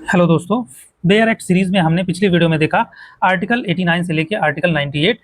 Hello दोस्तों, bare act series में हमने पिछली वीडियो में देखा आर्टिकल 89 से लेके article 98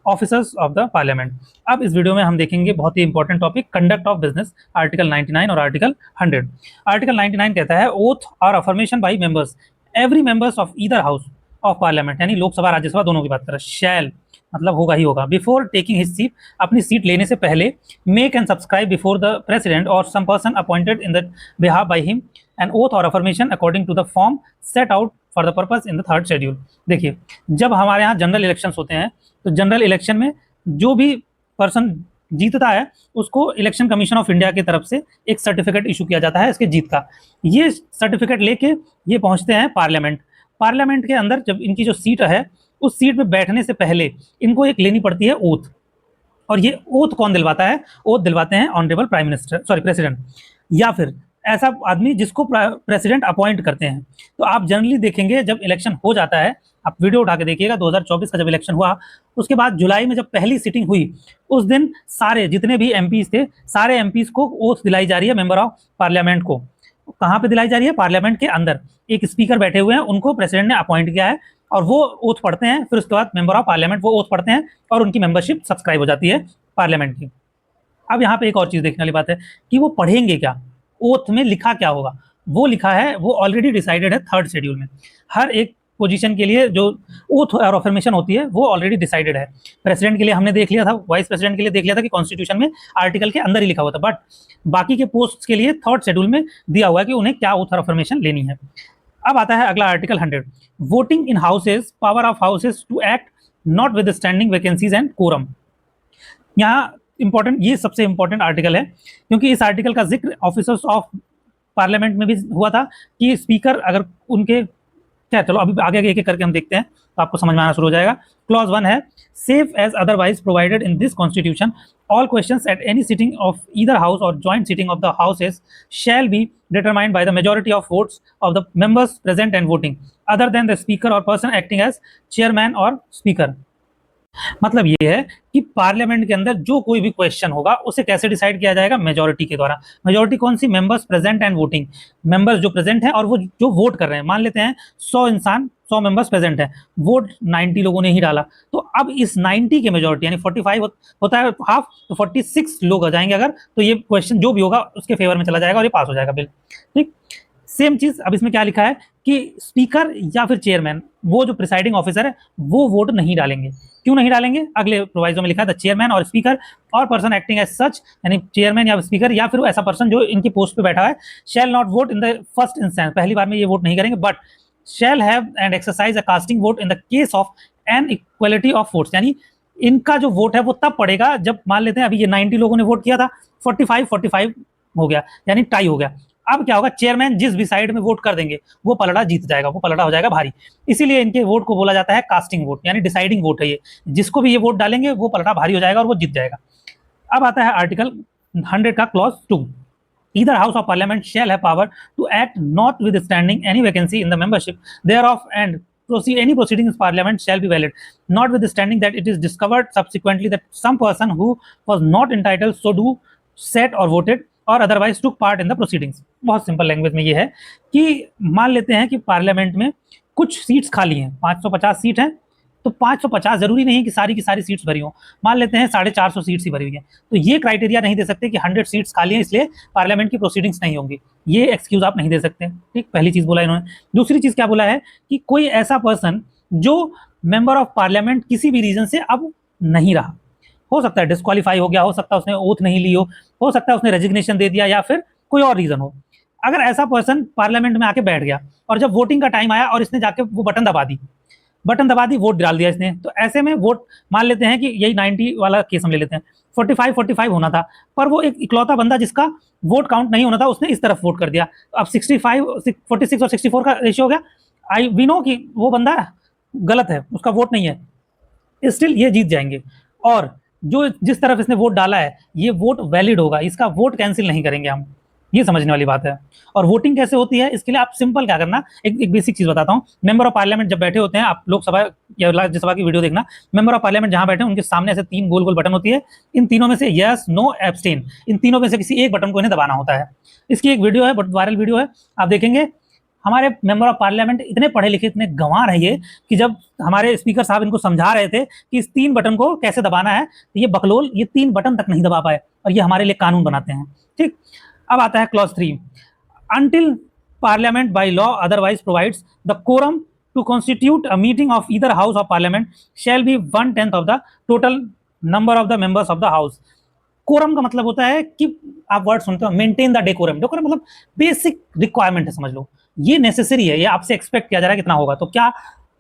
officers of the parliament. अब इस वीडियो में हम देखेंगे बहुत ही important topic conduct of business, article 99 और आर्टिकल 100। आर्टिकल 99 कहता है ओथ और affirmation by members every members of either house of parliament, यानी लोकसभा राज्यसभा दोनों की बात कर रहा है। शैल मतलब होगा ही होगा, बिफोर टेकिंग हिज सीट, अपनी सीट लेने से पहले, make and subscribe before the president और some person appointed in the behalf by him an oath और affirmation according to the form set out for the purpose in the third schedule. देखिए, जब हमारे यहाँ general elections होते हैं तो general election में जो भी पर्सन जीतता है उसको इलेक्शन कमीशन ऑफ इंडिया की तरफ से एक सर्टिफिकेट इशू किया जाता है इसके जीत का। ये सर्टिफिकेट लेके ये पहुंचते हैं पार्लियामेंट। पार्लियामेंट के अंदर जब इनकी जो सीट है उस सीट पे बैठने से पहले इनको एक लेनी पड़ती है ओथ। और ये ओथ कौन दिलवाता है? ओथ दिलवाते हैं honourable prime minister, sorry president, या फिर ऐसा आदमी जिसको प्रेसिडेंट अपॉइंट करते हैं। तो आप जनरली देखेंगे जब इलेक्शन हो जाता है, आप वीडियो उठा के देखिएगा 2024 का जब इलेक्शन हुआ उसके बाद जुलाई में जब पहली सीटिंग हुई उस दिन सारे जितने भी एमपीज थे सारे एमपीज को ओथ दिलाई जा रही है मेंबर ऑफ पार्लियामेंट को। कहाँ पे दिलाई जा रही है? पार्लियामेंट के अंदर एक स्पीकर बैठे हुए हैं, उनको प्रेसिडेंट ने अपॉइंट किया है और वो ओथ पढ़ते हैं। फिर उसके बाद मेंबर ऑफ पार्लियामेंट वो ओथ पढ़ते हैं और उनकी मेंबरशिप सब्सक्राइब हो जाती है पार्लियामेंट की। अब यहाँ पे एक और चीज देखने वाली बात है कि वो पढ़ेंगे क्या, ओथ में लिखा क्या होगा। वो लिखा है, वो ऑलरेडी डिसाइडेड है थर्ड शेड्यूल में। हर एक पोजीशन के लिए जो ओथ और अफर्मेशन होती है वो ऑलरेडी डिसाइडेड है। प्रेसिडेंट के लिए हमने देख लिया था, वाइस प्रेसिडेंट के लिए देख लिया था कि कॉन्स्टिट्यूशन में आर्टिकल के अंदर ही लिखा हुआ था, बट बाकी के पोस्ट के लिए थर्ड शेड्यूल में दिया हुआ है कि उन्हें क्या ओथ और अफर्मेशन लेनी है। अब आता है अगला article 100, voting in houses, power of houses to act notwithstanding vacancies and quorum. यहाँ इंपॉर्टेंट, ये सबसे इंपॉर्टेंट आर्टिकल है क्योंकि इस आर्टिकल का जिक्र ऑफिसर्स ऑफ पार्लियामेंट में भी हुआ था कि स्पीकर अगर उनके क्या, चलो अभी आगे आगे एक एक करके हम देखते हैं तो आपको समझ में आना शुरू हो जाएगा। क्लॉज 1 है, save as otherwise provided in this constitution all questions at any sitting of either house or joint sitting of the houses shall be determined by the majority of votes of the members present and voting other than the speaker or person acting as chairman or speaker। मतलब ये है कि parliament के अंदर जो कोई भी question होगा उसे कैसे डिसाइड किया जाएगा? मेजोरिटी के द्वारा। मेजोरिटी कौन सी? Members present and voting, members जो प्रेजेंट हैं और वो जो वोट कर रहे हैं। मान लेते हैं 100 इंसान, 100 मेंबर्स प्रेजेंट है, वोट 90 लोगों ने ही डाला, तो अब इस 90 के मेजोरिटी यानी 45 होता है हाफ, तो 46 लोग आ जाएंगे अगर, तो ये क्वेश्चन जो भी होगा उसके फेवर में चला जाएगा और ये पास हो जाएगा बिल। ठीक, सेम चीज अब इसमें क्या लिखा है कि स्पीकर या फिर चेयरमैन, वो जो प्रिसाइडिंग ऑफिसर है वो वोट नहीं डालेंगे। क्यों नहीं डालेंगे? अगले प्रोवाइजो में लिखा है द चेयरमैन और स्पीकर और पर्सन एक्टिंग एज सच, यानी चेयरमैन या स्पीकर या फिर ऐसा पर्सन जो इनकी पोस्ट पे बैठा है, shall not vote in the first instance, पहली बार में ये वोट नहीं करेंगे, but shall have and exercise a casting vote in the case of an equality of votes, यानी इनका जो वोट है वो तब पड़ेगा जब मान लेते हैं अभी ये 90 लोगों ने वोट किया था, 45 हो गया यानी टाई हो गया। अब क्या होगा? चेयरमैन जिस भी साइड में वोट कर देंगे वो पलड़ा जीत जाएगा, वो पलड़ा हो जाएगा भारी। इसीलिए इनके वोट को बोला जाता है कास्टिंग वोट, यानी डिसाइडिंग वोट है ये। जिसको भी ये वोट डालेंगे वो पलड़ा भारी हो जाएगा और वो जीत जाएगा। अब आता है आर्टिकल 100 का clause 2, either house of parliament shall have power to act notwithstanding any vacancy in the membership thereof and any proceedings in parliament shall be valid notwithstanding that it is discovered subsequently that some person who was not entitled so do sat or voted और otherwise took part in the proceedings. बहुत simple language में ये है कि मान लेते हैं कि पार्लियामेंट में कुछ सीट्स खाली हैं, 550 सीट हैं, तो 550 जरूरी नहीं कि सारी की सारी सीट्स भरी हो। मान लेते हैं 450 सीट्स ही भरी हुई हैं, तो ये क्राइटेरिया नहीं दे सकते कि 100 सीट्स खाली हैं इसलिए पार्लियामेंट की प्रोसीडिंग्स नहीं होंगी। ये एक्सक्यूज आप नहीं दे सकते। ठीक, पहली चीज बोला इन्होंने। दूसरी चीज क्या बोला है कि कोई ऐसा पर्सन जो मेंबर ऑफ पार्लियामेंट किसी भी रीजन से अब नहीं रहा, हो सकता है डिस्क्वालीफाई हो गया, हो सकता है उसने ओथ नहीं ली हो सकता है उसने रेजिग्नेशन दे दिया या फिर कोई और रीजन हो। अगर ऐसा पर्सन पार्लियामेंट में आके बैठ गया और जब वोटिंग का टाइम आया और इसने जाके वो बटन दबा दी, वोट डाल दिया इसने, तो ऐसे में वोट, मान लेते हैं कि यही 90 वाला केस हम ले लेते हैं, 45 होना था, पर वो एक इकलौता बंदा जिसका वोट काउंट नहीं होना था उसने इस तरफ वोट कर दिया। अब 46 और 64 का रेशियो हो गया। वी नो कि वो बंदा गलत है, उसका वोट नहीं है, स्टिल ये जीत जाएंगे। और जो जिस तरफ इसने वोट डाला है ये वोट वैलिड होगा, इसका वोट कैंसिल नहीं करेंगे हम। ये समझने वाली बात है। और वोटिंग कैसे होती है इसके लिए आप सिंपल क्या करना, एक बेसिक चीज बताता हूँ। मेंबर ऑफ पार्लियामेंट जब बैठे होते हैं, आप लोकसभा या राज्यसभा की वीडियो देखना, मेंबर ऑफ पार्लियामेंट जहां बैठे हैं उनके सामने ऐसे 3 गोल गोल बटन होती है। इन तीनों में से यस, नो, एब्सटेन, इन तीनों में से किसी एक बटन को इन्हें दबाना होता है। इसकी एक वीडियो है, बहुत वायरल वीडियो है, आप देखेंगे। हमारे मेंबर ऑफ पार्लियामेंट इतने पढ़े लिखे, इतने गंवार हैं ये, कि जब हमारे स्पीकर साहब इनको समझा रहे थे कि इस 3 बटन को कैसे दबाना है, तो ये बकलोल ये 3 बटन तक नहीं दबा पाए, और ये हमारे लिए कानून बनाते हैं। ठीक, अब आता है clause 3, until parliament by law otherwise provides the quorum to constitute a meeting of either house of parliament shall be 1/10 of the total number of the members of the house। Quorum का मतलब होता है कि आप word सुनते हो maintain the decorum, decorum मतलब basic requirement है, समझ लो ये नेसेसरी है, ये आपसे एक्सपेक्ट किया जा रहा है कितना होगा। तो क्या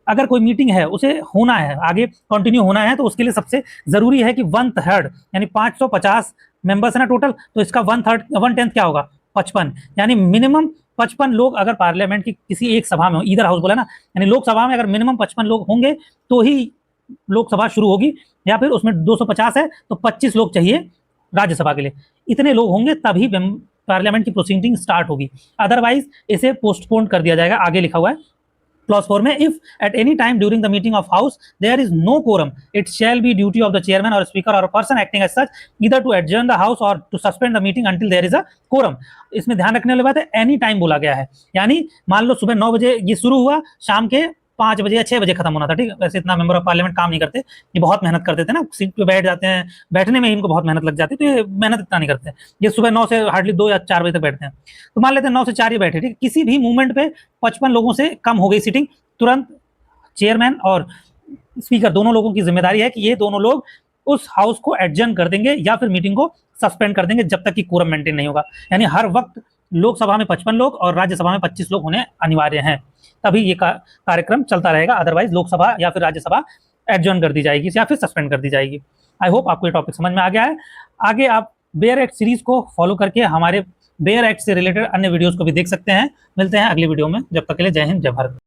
अगर कोई मीटिंग है उसे होना है, आगे कंटिन्यू होना है, तो उसके लिए सबसे जरूरी है कि 1/3 यानी 550 मेंबर्स है ना टोटल, तो इसका 1/10 क्या होगा 55, यानी मिनिमम 55 लोग अगर पार्लियामेंट की किसी एक सभा में हो, इधर हाउस बोला ना, यानी लोकसभा में अगर मिनिमम 55 लोग होंगे तो ही लोकसभा शुरू होगी, या फिर उसमें 250 है तो 25 लोग चाहिए राज्यसभा के लिए, इतने लोग होंगे तभी पार्लियामेंट की प्रोसीडिंग स्टार्ट होगी, अदरवाइज इसे पोस्टपोन कर दिया जाएगा। आगे लिखा हुआ है क्लॉज 4 में, if at any time during the meeting of house there is no quorum, it shall be duty of the chairman और स्पीकर और person acting as such either to adjourn the house और to suspend the meeting until there is a quorum। इसमें ध्यान रखने वाली बात है, any time बोला गया है, यानी मान लो सुबह 9 बजे ये शुरू हुआ, शाम के 5 बजे या 6 बजे खत्म होना था। ठीक, वैसे इतना मेंबर ऑफ पार्लियामेंट काम नहीं करते, ये बहुत मेहनत करते थे ना, सीट पे बैठ जाते हैं, बैठने में इनको बहुत मेहनत लग जाती है, तो ये मेहनत इतना नहीं करते, ये सुबह 9 से हार्डली 2 या 4 बजे तक बैठते हैं। तो मान लेते हैं 9 से 4 ही बैठे, ठीक, किसी भी मूवमेंट पे 55 लोगों से कम हो गई सीटिंग, तुरंत चेयरमैन और स्पीकर दोनों लोगों की जिम्मेदारी है कि ये दोनों लोग उस हाउस को एडजर्न कर देंगे या फिर मीटिंग को सस्पेंड कर देंगे जब तक कि कोरम मेंटेन नहीं होगा। यानी हर वक्त लोकसभा में 55 लोग और राज्यसभा में 25 लोग होने अनिवार्य हैं, तभी ये कार्यक्रम चलता रहेगा, अदरवाइज लोकसभा या फिर राज्यसभा एडजर्न कर दी जाएगी या फिर सस्पेंड कर दी जाएगी। आई होप आपको ये टॉपिक समझ में आ गया है। आगे आप बेयर एक्ट सीरीज को फॉलो करके हमारे बेयर एक्ट से रिलेटेड अन्य वीडियोस को भी देख सकते हैं। मिलते हैं अगली वीडियो में, जब तक के लिए जय हिंद जय भारत।